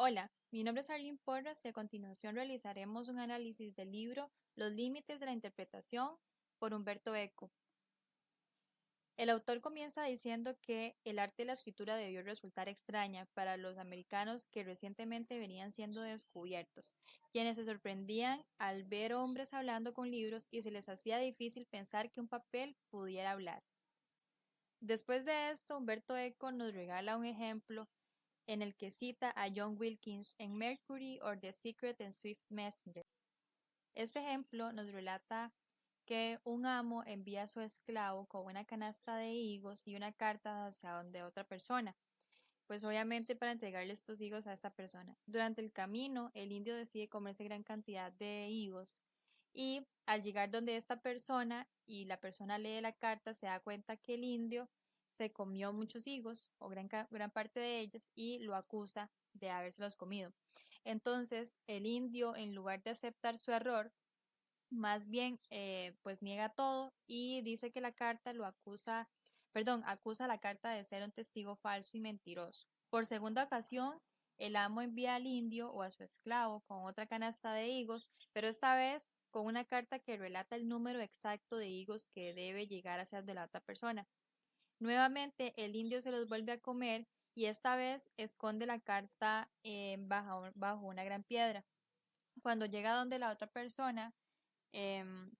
Hola, mi nombre es Arlene Porras y a continuación realizaremos un análisis del libro Los límites de la interpretación por Humberto Eco. El autor comienza diciendo que el arte de la escritura debió resultar extraña para los americanos que recientemente venían siendo descubiertos, quienes se sorprendían al ver hombres hablando con libros y se les hacía difícil pensar que un papel pudiera hablar. Después de esto, Humberto Eco nos regala un ejemplo en el que cita a John Wilkins en Mercury or the Secret and Swift Messenger. Este ejemplo nos relata que un amo envía a su esclavo con una canasta de higos y una carta hacia donde otra persona, pues obviamente para entregarle estos higos a esta persona. Durante el camino, el indio decide comerse gran cantidad de higos y al llegar donde esta persona y la persona lee la carta, se da cuenta que el indio se comió muchos higos o gran parte de ellos y lo acusa de habérselos comido. Entonces, el indio, en lugar de aceptar su error, más bien pues niega todo y dice que la carta lo acusa, perdón, acusa a la carta de ser un testigo falso y mentiroso. Por segunda ocasión, el amo envía al indio o a su esclavo con otra canasta de higos, pero esta vez con una carta que relata el número exacto de higos que debe llegar a ser de la otra persona. Nuevamente, el indio se los vuelve a comer y esta vez esconde la carta bajo una gran piedra. Cuando llega donde la otra persona,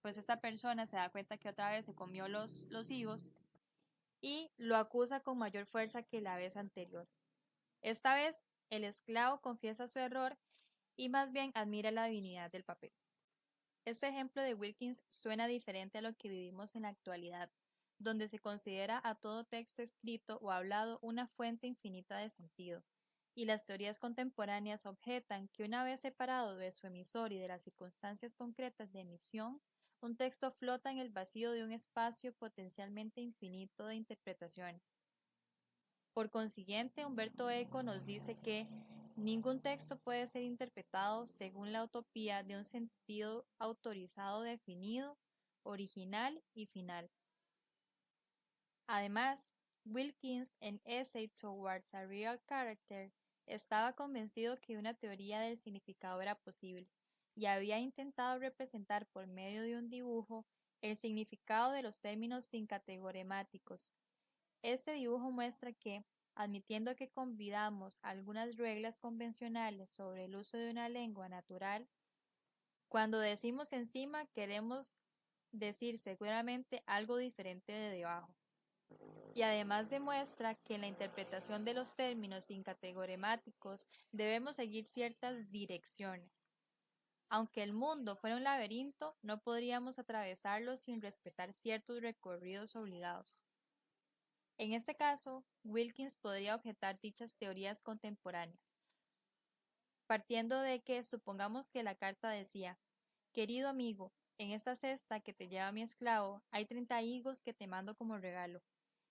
pues esta persona se da cuenta que otra vez se comió los higos y lo acusa con mayor fuerza que la vez anterior. Esta vez el esclavo confiesa su error y más bien admira la divinidad del papel. Este ejemplo de Wilkins suena diferente a lo que vivimos en la actualidad, donde se considera a todo texto escrito o hablado una fuente infinita de sentido, y las teorías contemporáneas objetan que una vez separado de su emisor y de las circunstancias concretas de emisión, un texto flota en el vacío de un espacio potencialmente infinito de interpretaciones. Por consiguiente, Humberto Eco nos dice que ningún texto puede ser interpretado según la utopía de un sentido autorizado definido, original y final. Además, Wilkins, en Essay Towards a Real Character, estaba convencido que una teoría del significado era posible, y había intentado representar por medio de un dibujo el significado de los términos sin categoremáticos. Este dibujo muestra que, admitiendo que convidamos algunas reglas convencionales sobre el uso de una lengua natural, cuando decimos encima queremos decir seguramente algo diferente de debajo. Y además demuestra que en la interpretación de los términos sin categoremáticos debemos seguir ciertas direcciones. Aunque el mundo fuera un laberinto, no podríamos atravesarlo sin respetar ciertos recorridos obligados. En este caso, Wilkins podría objetar dichas teorías contemporáneas, partiendo de que supongamos que la carta decía: querido amigo, en esta cesta que te lleva mi esclavo hay 30 higos que te mando como regalo.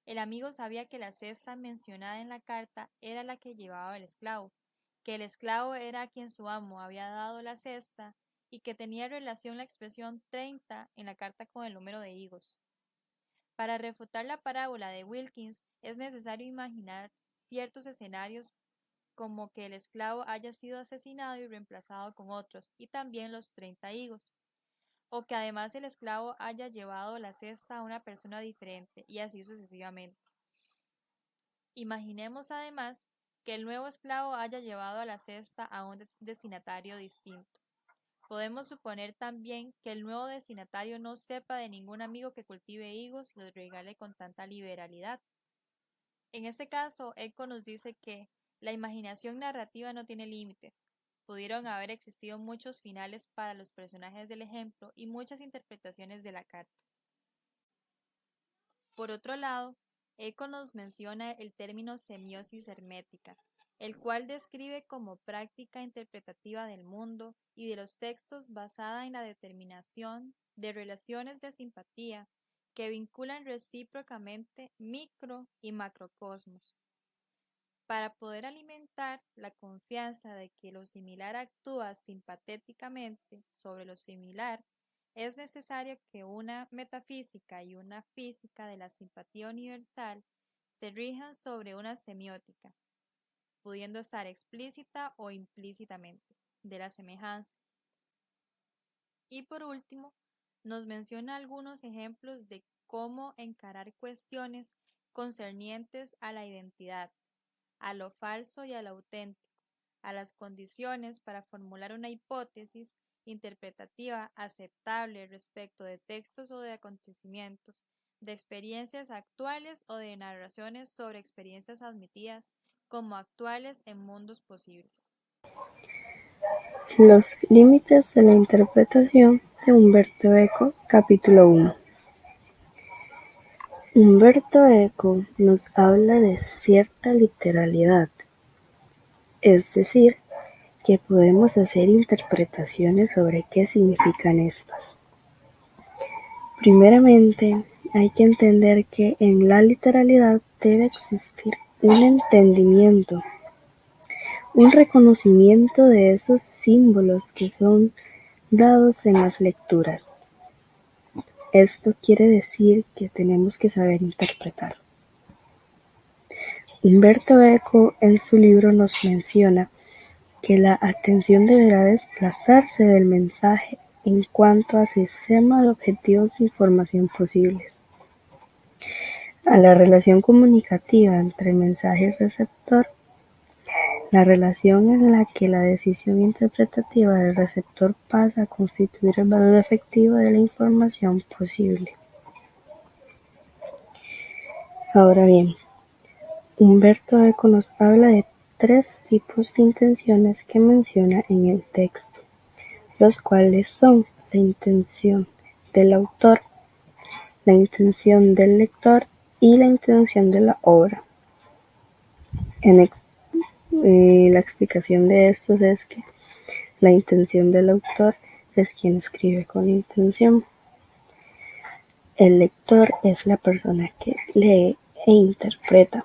El amigo sabía que la cesta mencionada en la carta era la que llevaba el esclavo, que el esclavo era a quien su amo había dado la cesta y que tenía relación la expresión 30 en la carta con el número de higos. Para refutar la parábola de Wilkins es necesario imaginar ciertos escenarios como que el esclavo haya sido asesinado y reemplazado con otros, y también los 30 higos, o que además el esclavo haya llevado la cesta a una persona diferente, y así sucesivamente. Imaginemos además que el nuevo esclavo haya llevado a la cesta a un destinatario distinto. Podemos suponer también que el nuevo destinatario no sepa de ningún amigo que cultive higos y los regale con tanta liberalidad. En este caso, Eco nos dice que la imaginación narrativa no tiene límites. Pudieron haber existido muchos finales para los personajes del ejemplo y muchas interpretaciones de la carta. Por otro lado, Eco nos menciona el término semiosis hermética, el cual describe como práctica interpretativa del mundo y de los textos basada en la determinación de relaciones de simpatía que vinculan recíprocamente micro y macrocosmos. Para poder alimentar la confianza de que lo similar actúa simpatéticamente sobre lo similar, es necesario que una metafísica y una física de la simpatía universal se rijan sobre una semiótica. pudiendo estar explícita o implícitamente, de la semejanza. Y por último, nos menciona algunos ejemplos de cómo encarar cuestiones concernientes a la identidad, a lo falso y a lo auténtico, a las condiciones para formular una hipótesis interpretativa aceptable respecto de textos o de acontecimientos, de experiencias actuales o de narraciones sobre experiencias admitidas como actuales en mundos posibles. Los límites de la interpretación de Umberto Eco, capítulo 1. Umberto Eco nos habla de cierta literalidad, es decir, que podemos hacer interpretaciones sobre qué significan estas. Primeramente, hay que entender que en la literalidad debe existir un entendimiento, un reconocimiento de esos símbolos que son dados en las lecturas. Esto quiere decir que tenemos que saber interpretar. Umberto Eco en su libro nos menciona que la atención deberá desplazarse del mensaje en cuanto a sistema de objetivos de información posibles, a la relación comunicativa entre mensaje y receptor, la relación en la que la decisión interpretativa del receptor pasa a constituir el valor efectivo de la información posible. Ahora bien, Umberto Eco nos habla de 3 tipos de intenciones que menciona en el texto, los cuales son la intención del autor, la intención del lector y la intención de la obra. La explicación de estos es que la intención del autor es quien escribe con intención. El lector es la persona que lee e interpreta.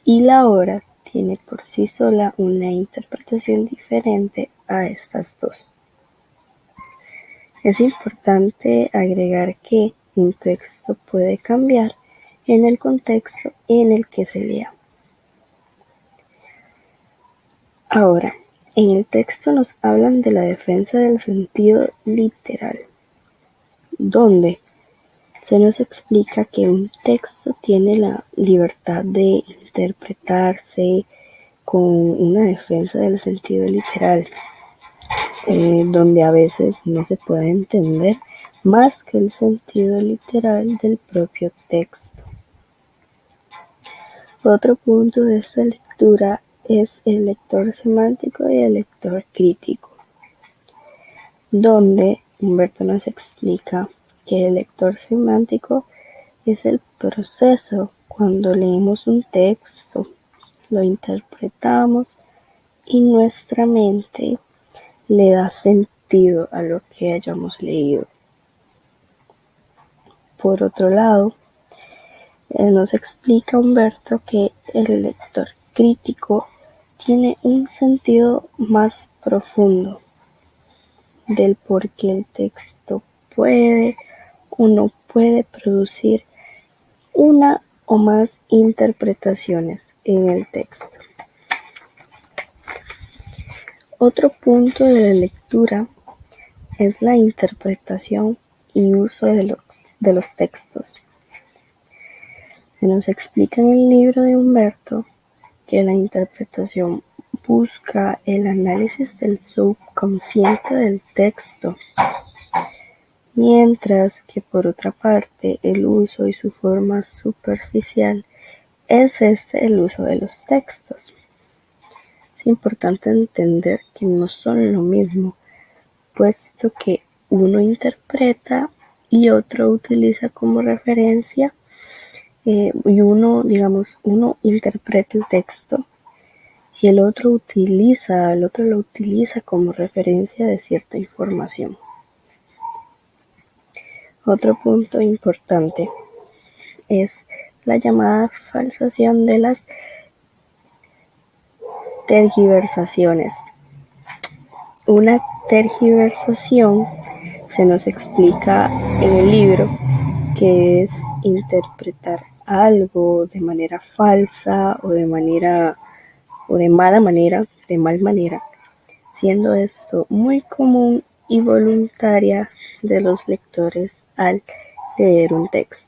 Y la obra tiene por sí sola una interpretación diferente a estas dos. Es importante agregar que un texto puede cambiar en el contexto en el que se lea. Ahora, en el texto nos hablan de la defensa del sentido literal, donde se nos explica que un texto tiene la libertad de interpretarse con una defensa del sentido literal, donde a veces no se puede entender más que el sentido literal del propio texto. Otro punto de esta lectura es el lector semántico y el lector crítico, donde Humberto nos explica que el lector semántico es el proceso cuando leemos un texto, lo interpretamos y nuestra mente le da sentido a lo que hayamos leído. Por otro lado, nos explica Humberto que el lector crítico tiene un sentido más profundo del por qué el texto puede o no puede producir una o más interpretaciones en el texto. Otro punto de la lectura es la interpretación y uso de los textos. Se nos explica en el libro de Humberto que la interpretación busca el análisis del subconsciente del texto, mientras que por otra parte el uso y su forma superficial es el uso de los textos. Es importante entender que no son lo mismo, puesto que uno interpreta y otro utiliza como referencia y uno interpreta el texto y el otro lo utiliza como referencia de cierta información. Otro punto importante es la llamada falsación de las tergiversaciones. Una tergiversación se nos explica en el libro que es interpretar algo de manera falsa o de manera o de mala manera, de mal manera, siendo esto muy común y voluntaria de los lectores al leer un texto.